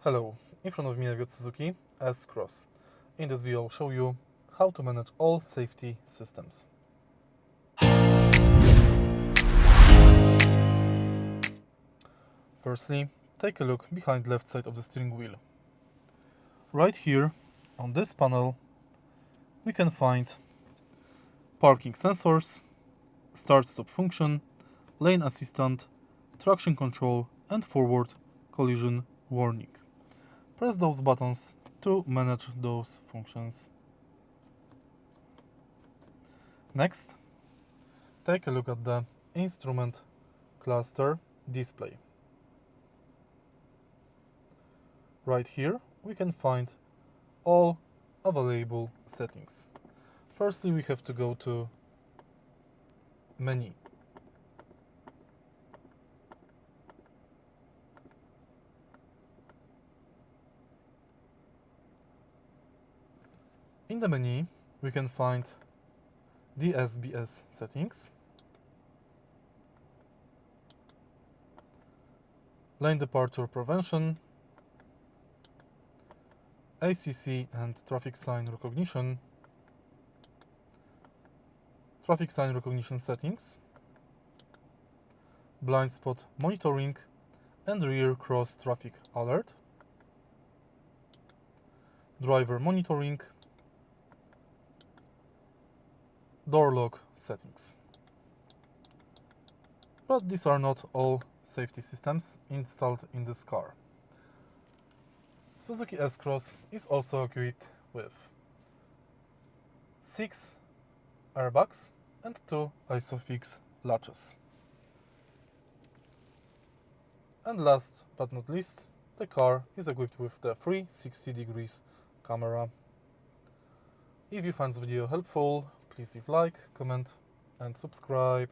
Hello, in front of me I've got Suzuki S-Cross. In this video I'll show you how to manage all safety systems. Firstly, take a look behind the left side of the steering wheel. Right here on this panel we can find parking sensors, start-stop function, lane assistant, traction control and forward collision warning. Press those buttons to manage those functions. Next, take a look at the instrument cluster display. Right here we can find all available settings. Firstly, we have to go to menu. In the menu we can find DSBS settings, lane departure prevention, ACC and traffic sign recognition, traffic sign recognition settings, blind spot monitoring and rear cross traffic alert, driver monitoring, door lock settings. But these are not all safety systems installed in this car. Suzuki S-Cross is also equipped with 6 airbags and 2 ISOFIX latches. And last but not least, the car is equipped with the 360 degrees camera. If you find this video helpful, please leave like, comment and subscribe.